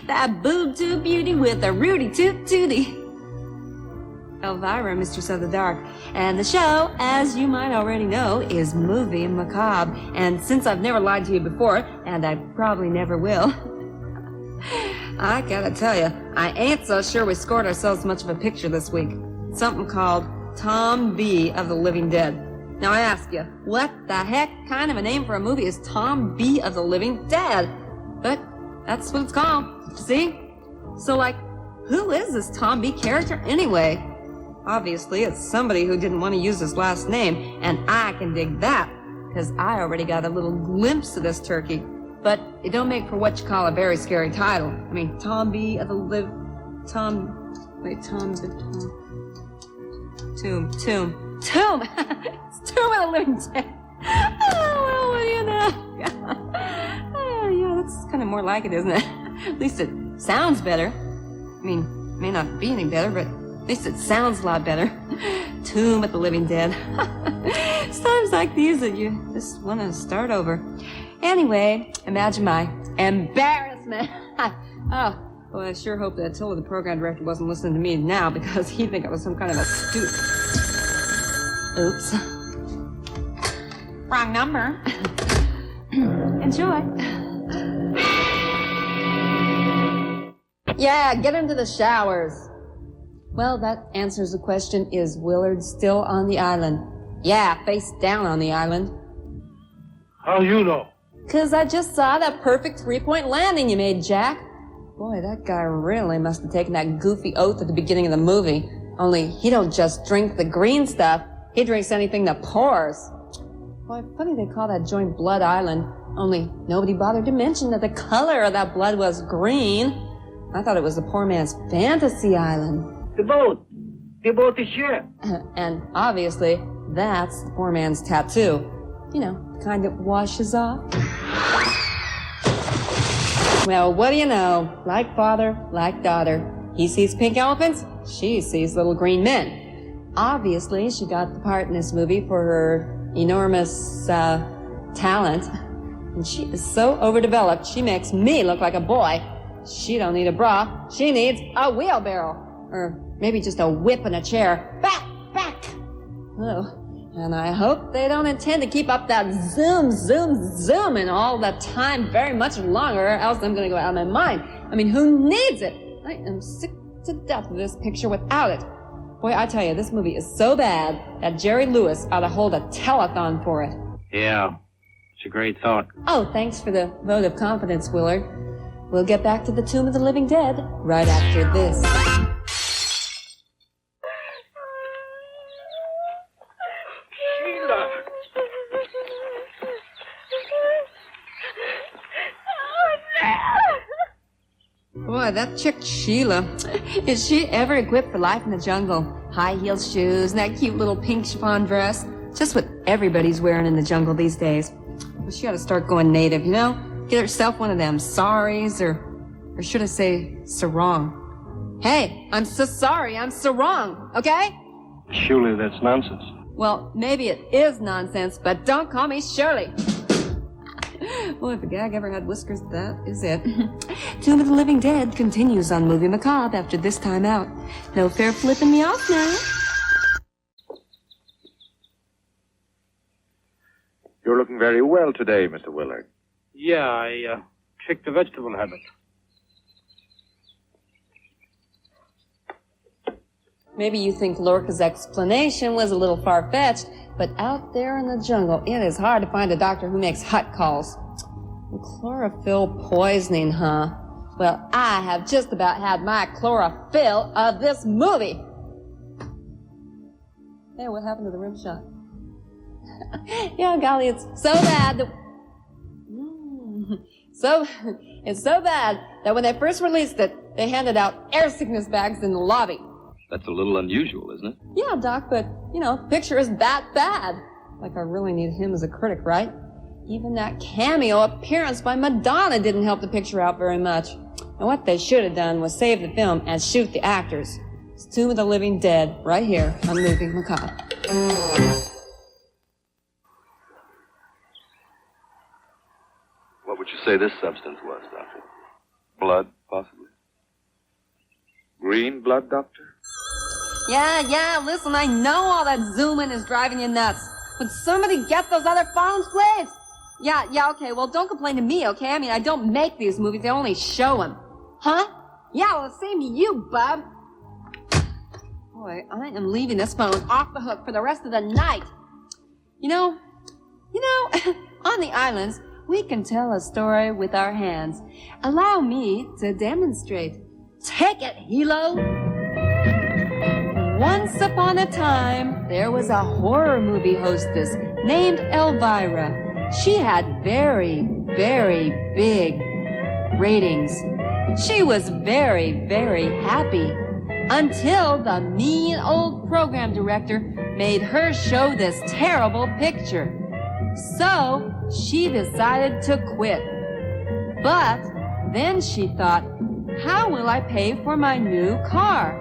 That boob tube beauty with a Rudy toot tootie. Elvira, Mistress of the Dark. And the show, as you might already know, is Movie Macabre. And since I've never lied to you before, and I probably never will, I gotta tell you, I ain't so sure we scored ourselves much of a picture this week. Something called Tom B. of the Living Dead. Now I ask you, what the heck kind of a name for a movie is Tom B. of the Living Dead? But that's what it's called, see? So like, who is this Tom B. character anyway? Obviously, it's somebody who didn't want to use his last name, and I can dig that, because I already got a little glimpse of this turkey. But it don't make for what you call a very scary title. I mean, Tom B. of the Tomb. It's Tomb of the Living Dead. Oh, well, what do you know? Oh, yeah, that's kind of more like it, isn't it? At least it sounds better. I mean, it may not be any better, but at least it sounds a lot better. Tomb of the Living Dead. It's times like these that you just want to start over. Anyway, imagine my embarrassment. Oh, well, I sure hope that Attila, the program director, wasn't listening to me now, because he'd think I was some kind of a stoop. Oops. Wrong number. Enjoy. Yeah, get into the showers. Well, that answers the question, is Willard still on the island? Yeah, face down on the island. How you know? 'Cause I just saw that perfect three-point landing you made, Jack. Boy, that guy really must have taken that goofy oath at the beginning of the movie. Only he don't just drink the green stuff, he drinks anything that pours. Boy, funny they call that joint Blood Island, only nobody bothered to mention that the color of that blood was green. I thought it was the poor man's fantasy island. The boat is here. And obviously, that's the poor man's tattoo. You know, the kind that washes off. Well, what do you know? Like father, like daughter. He sees pink elephants, she sees little green men. Obviously, she got the part in this movie for her enormous, talent. And she is so overdeveloped, she makes me look like a boy. She don't need a bra, she needs a wheelbarrow. Or maybe just a whip and a chair. Back! Oh, and I hope they don't intend to keep up that zooming all the time very much longer, or else I'm gonna go out of my mind. I mean, who needs it? I am sick to death of this picture without it. Boy, I tell you, this movie is so bad that Jerry Lewis ought to hold a telethon for it. Yeah, it's a great thought. Oh, thanks for the vote of confidence, Willard. We'll get back to the Tomb of the Living Dead right after this. Boy, that chick Sheila, is she ever equipped for life in the jungle? High heel shoes and that cute little pink chiffon dress. Just what everybody's wearing in the jungle these days. Well, she ought to start going native, you know? Get herself one of them saris, or should I say sarong. Hey, I'm so sorry, I'm sarong, okay? Surely that's nonsense. Well, maybe it is nonsense, but don't call me Shirley. Well, if a gag ever had whiskers, that is it. Tomb of the Living Dead continues on Movie Macabre after this time out. No fair flipping me off now. You're looking very well today, Mr. Willard. Yeah, I kicked the vegetable habit. Maybe you think Lorca's explanation was a little far-fetched, but out there in the jungle, it is hard to find a doctor who makes hut calls. Chlorophyll poisoning, huh? Well, I have just about had my chlorophyll of this movie. Hey, what happened to the rim shot? Yeah, golly, it's so bad that... It's so bad that when they first released it, they handed out air sickness bags in the lobby. That's a little unusual, isn't it? Yeah, Doc, but, you know, the picture is that bad. Like I really need him as a critic, right? Even that cameo appearance by Madonna didn't help the picture out very much. And what they should have done was save the film and shoot the actors. It's Tomb of the Living Dead, right here on Movie Macabre. What would you say this substance was, Doctor? Blood, possibly. Green blood, Doctor? Yeah, listen, I know all that zooming is driving you nuts. Would somebody get those other phones, please? Yeah, okay, well, don't complain to me, okay? I mean, I don't make these movies, they only show them. Huh? Yeah, well, same to you, bub. Boy, I am leaving this phone off the hook for the rest of the night. You know, on the islands, we can tell a story with our hands. Allow me to demonstrate. Take it, Hilo! Once upon a time, there was a horror movie hostess named Elvira. She had very, very big ratings. She was very, very happy until the mean old program director made her show this terrible picture. So she decided to quit. But then she thought, how will I pay for my new car?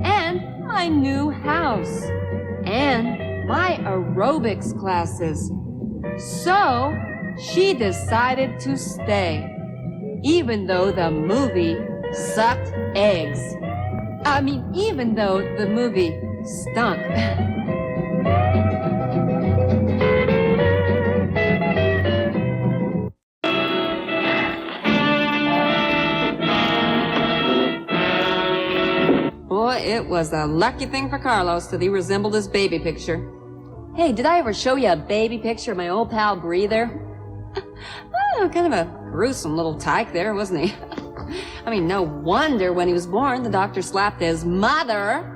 And my new house? And my aerobics classes? So she decided to stay, even though the movie sucked eggs. I mean, even though the movie stunk. Boy, it was a lucky thing for Carlos that he resembled his baby picture. Hey, did I ever show you a baby picture of my old pal Bree there? Oh, kind of a gruesome little tyke there, wasn't he? I mean, no wonder when he was born, the doctor slapped his mother.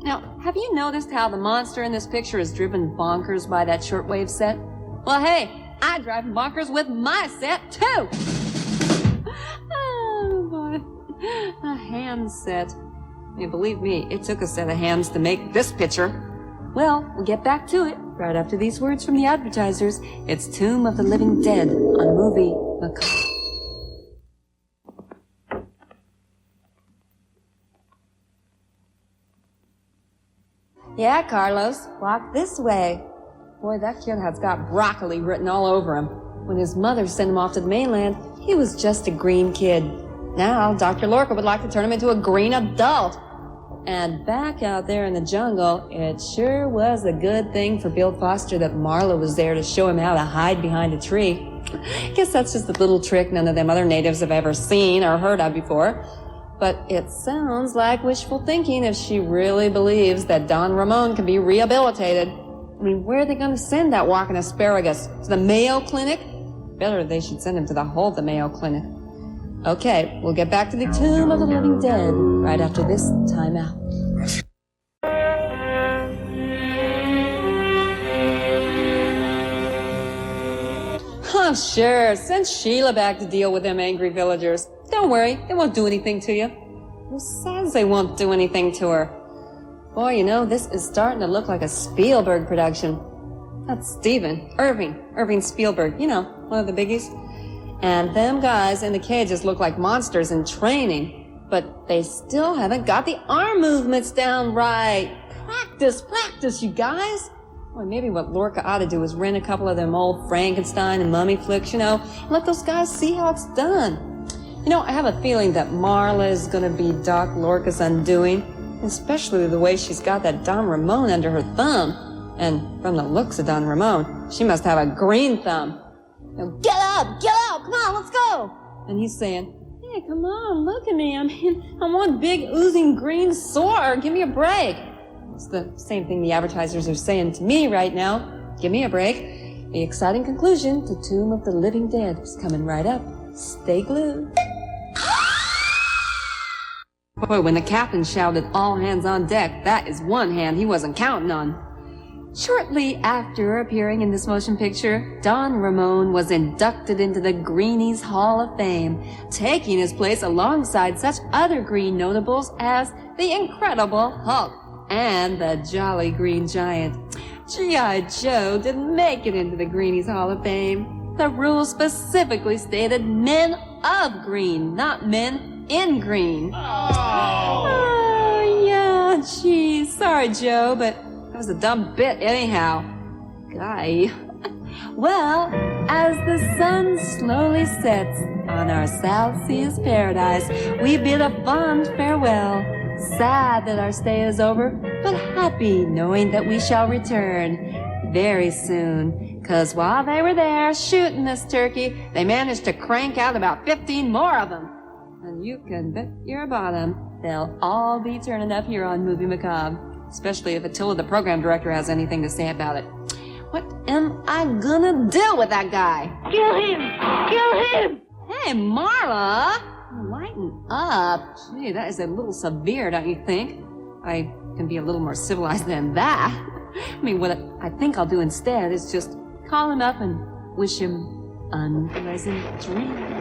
Now, have you noticed how the monster in this picture is driven bonkers by that shortwave set? Well, hey, I drive bonkers with my set, too! Oh, boy. A hand set. I mean, believe me, it took a set of hands to make this picture. Well, we'll get back to it right after these words from the advertisers. It's Tomb of the Living Dead on movie Macabre. Yeah, Carlos, walk this way. Boy, that kid has got broccoli written all over him. When his mother sent him off to the mainland, he was just a green kid. Now, Dr. Lorca would like to turn him into a green adult. And back out there in the jungle, it sure was a good thing for Bill Foster that Marla was there to show him how to hide behind a tree. Guess that's just a little trick none of them other natives have ever seen or heard of before. But it sounds like wishful thinking if she really believes that Don Ramon can be rehabilitated. I mean, where are they going to send that walking asparagus? To the Mayo Clinic? Better they should send him to the Hulda Mayo Clinic. Okay, we'll get back to the Tomb of the Living Dead right after this timeout. Oh, sure. Send Sheila back to deal with them angry villagers. Don't worry, they won't do anything to you. Who says they won't do anything to her? Boy, you know, this is starting to look like a Spielberg production. That's Irving Spielberg, you know, one of the biggies. And them guys in the cages look like monsters in training, but they still haven't got the arm movements down right. Practice, you guys. Well, maybe what Lorca ought to do is rent a couple of them old Frankenstein and mummy flicks, you know, and let those guys see how it's done. You know, I have a feeling that Marla is going to be Doc Lorca's undoing, especially the way she's got that Don Ramon under her thumb. And from the looks of Don Ramon, she must have a green thumb. Now, get up, come on, let's go. And he's saying, hey, come on, look at me. I mean, I'm one big oozing green sore. Give me a break. It's the same thing the advertisers are saying to me right now. Give me a break. The exciting conclusion to Tomb of the Living Dead is coming right up. Stay glued. Boy, when the captain shouted all hands on deck, that is one hand he wasn't counting on. Shortly after appearing in this motion picture, Don Ramon was inducted into the Greenies Hall of Fame, taking his place alongside such other green notables as the Incredible Hulk and the Jolly Green Giant. G.I. Joe didn't make it into the Greenies Hall of Fame. The rules specifically stated men of green, not men in green. Oh, yeah, geez. Sorry, Joe, but that was a dumb bit anyhow. Guy. Well, as the sun slowly sets on our South Seas paradise, we bid a fond farewell, sad that our stay is over, but happy knowing that we shall return very soon. 'Cause while they were there shooting this turkey, they managed to crank out about 15 more of them. And you can bet your bottom they'll all be turning up here on Movie Macabre, especially if Attila, the program director, has anything to say about it. What am I gonna do with that guy? Kill him! Kill him! Hey, Marla! Lighten up. Gee, that is a little severe, don't you think? I can be a little more civilized than that. I mean, what I think I'll do instead is just call him up and wish him unpleasant dreams.